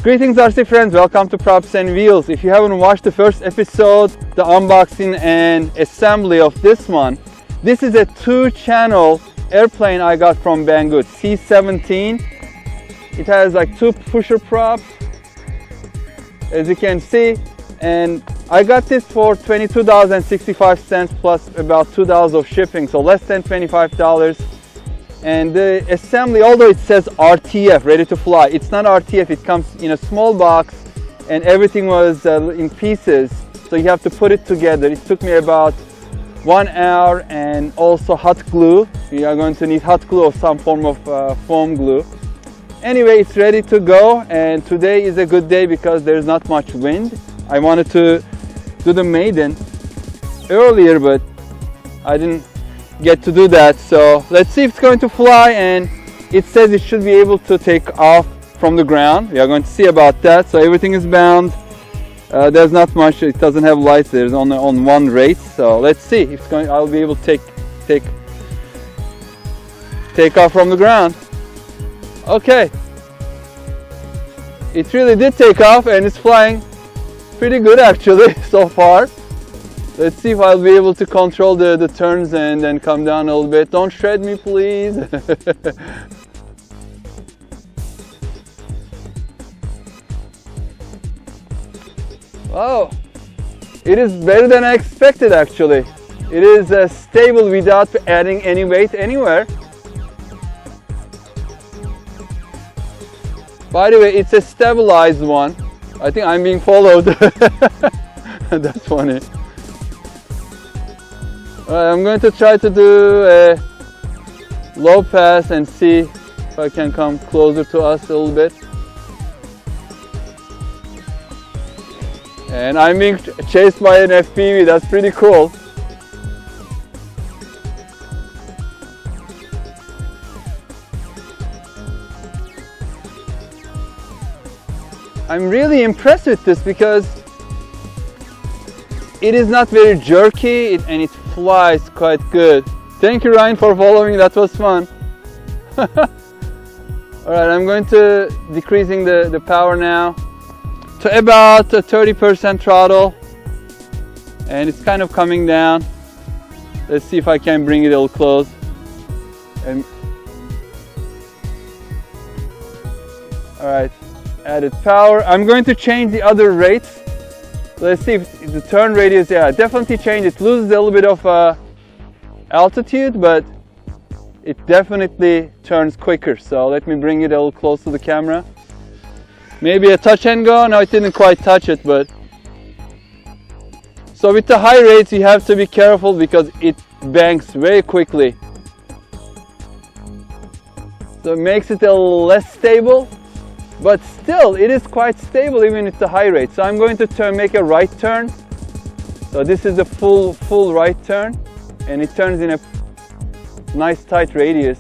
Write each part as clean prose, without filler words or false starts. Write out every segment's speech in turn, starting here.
Greetings RC friends, welcome to Props and Wheels. If you haven't watched the first episode, the unboxing and assembly of this one, this is a 2-channel airplane I got from Banggood, C-17. It has like 2 pusher props, as you can see, and I got this for $22.65 plus about $2 of shipping, so less than $25. And the assembly, although it says RTF, ready to fly, it's not RTF. It comes in a small box and everything was in pieces, so you have to put it together. It took me about 1 hour, and also hot glue. You are going to need hot glue or some form of foam glue. Anyway, it's ready to go, and today is a good day because there's not much wind. I wanted to do the Maiden earlier, but I didn't get to do that, so let's see if it's going to fly. And it says it should be able to take off from the ground. We are going to see about that. So everything is bound. There's not much. It doesn't have lights. There's only on one rate. So let's see if it's going. I'll be able to take off from the ground. Okay, it really did take off, and it's flying pretty good actually so far. Let's see if I'll be able to control the turns and then come down a little bit. Don't shred me, please. Wow, it is better than I expected actually. It is stable without adding any weight anywhere. By the way, it's a stabilized one. I think I'm being followed. That's funny. I'm going to try to do a low pass and see if I can come closer to us a little bit. And I'm being chased by an FPV, that's pretty cool. I'm really impressed with this because it is not very jerky and it flies quite good. Thank you, Ryan, for following. That was fun. Alright, I'm going to decreasing the power now to about 30% throttle, and it's kind of coming down. Let's see if I can bring it a little close. And alright, added power. I'm going to change the other rates. Let's see if the turn radius, yeah, definitely changed. It loses a little bit of altitude, but it definitely turns quicker. So let me bring it a little close to the camera. Maybe a touch and go. No, it didn't quite touch it, but. So with the high rates, you have to be careful because it banks very quickly. So it makes it a little less stable. But still, it is quite stable even with the high rate. So I'm going to make a right turn. So this is a full right turn, and it turns in a nice tight radius.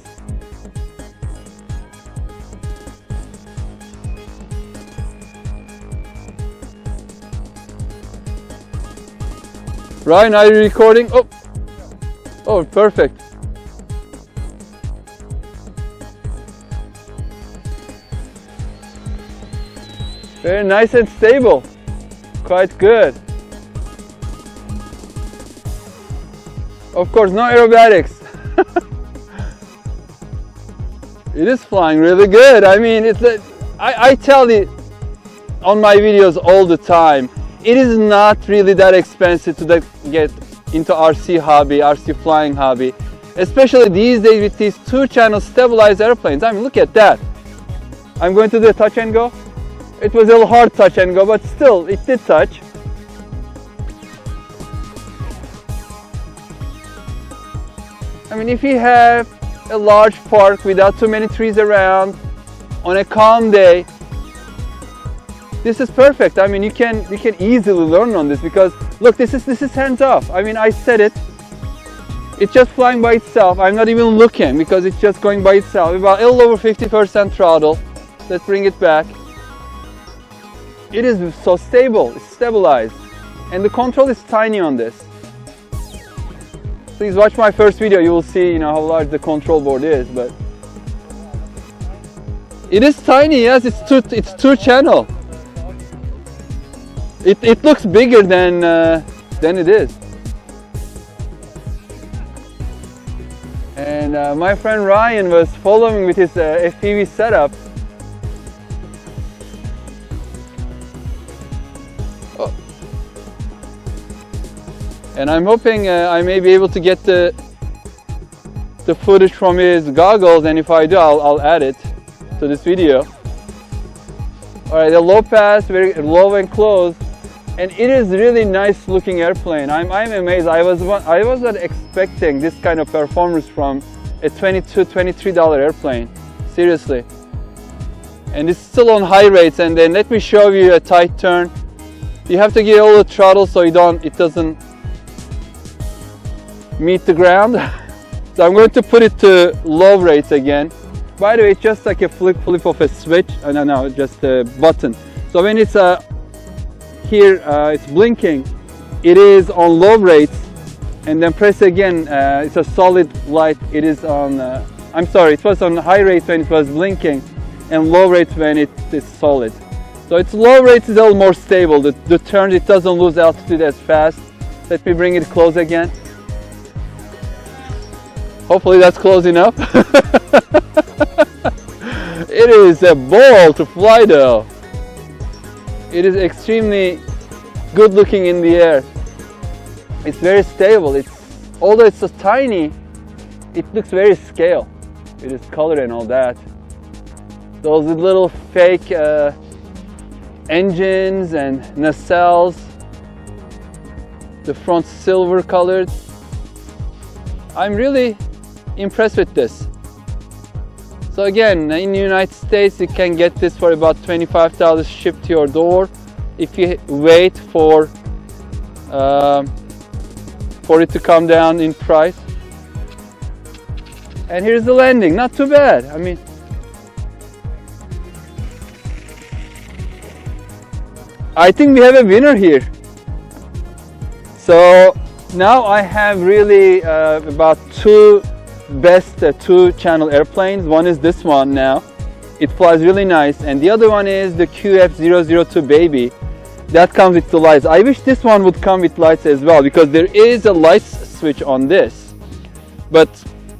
Ryan, are you recording? Oh, perfect. Very nice and stable, quite good. Of course, no aerobatics. It is flying really good. I mean, I tell you on my videos all the time, it is not really that expensive to get into RC hobby, RC flying hobby, especially these days with these 2-channel stabilized airplanes. I mean, look at that. I'm going to do a touch and go. It was a little hard touch and go, but still, it did touch. I mean, if you have a large park without too many trees around, on a calm day, this is perfect. I mean, you can easily learn on this because, look, this is hands off. I mean, I said it. It's just flying by itself. I'm not even looking because it's just going by itself. About a little over 50% throttle. Let's bring it back. It is so stable, it's stabilized, and the control is tiny on this. Please watch my first video, you will see how large the control board is. But It is tiny, yes, it's two channel. It looks bigger than it is. And my friend Ryan was following with his FPV setup. Oh. And I'm hoping I may be able to get the footage from his goggles, and if I do, I'll add it to this video. Alright, the low pass, very low and close, and it is really nice looking airplane. I'm amazed. I was not expecting this kind of performance from a $22–23 airplane. Seriously. And it's still on high rates. And then let me show you a tight turn. You have to give all the throttle so it doesn't meet the ground. So I'm going to put it to low rates again. By the way, it's just like a flip of a switch. No, just a button. So when it's here, it's blinking, it is on low rates, and then press again, it's a solid light. It is on, I'm sorry, it was on high rates when it was blinking, and low rates when it is solid. So it's low rates is a little more stable. The turn, it doesn't lose altitude as fast. Let me bring it close again. Hopefully that's close enough. It is a ball to fly though. It is extremely good looking in the air. It's very stable. Although it's so tiny, it looks very scale. It is colored and all that. Those little fake engines and nacelles. The front silver colored. I'm really impressed with this. So again, in the United States, you can get this for about $25 shipped to your door if you wait for it to come down in price. And here's the landing, not too bad. I mean, I think we have a winner here. So now I have really about two best two-channel airplanes. One is this one now. It flies really nice. And the other one is the QF002 baby. That comes with the lights. I wish this one would come with lights as well, because there is a lights switch on this. But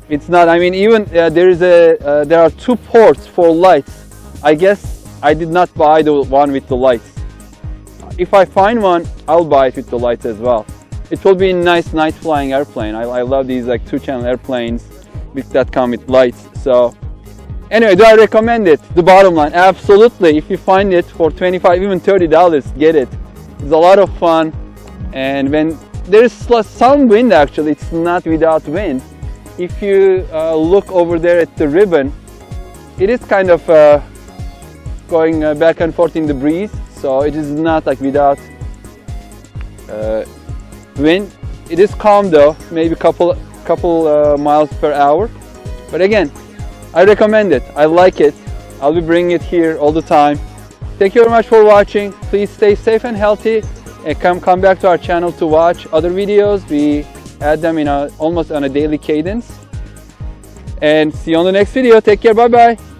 it's not, I mean, even there are two ports for lights. I guess I did not buy the one with the lights. If I find one, I'll buy it with the lights as well. It will be a nice night flying airplane. I love these like two-channel airplanes that come with lights. So anyway, do I recommend it? The bottom line, absolutely. If you find it for $25, even $30, get it. It's a lot of fun. And when there's some wind, actually, it's not without wind. If you look over there at the ribbon, it is kind of going back and forth in the breeze. So it is not like without wind. It is calm though, maybe couple miles per hour. But again, I recommend it. I like it. I'll be bringing it here all the time. Thank you very much for watching. Please stay safe and healthy, and come back to our channel to watch other videos. We add them in almost on a daily cadence. And see you on the next video. Take care. Bye bye.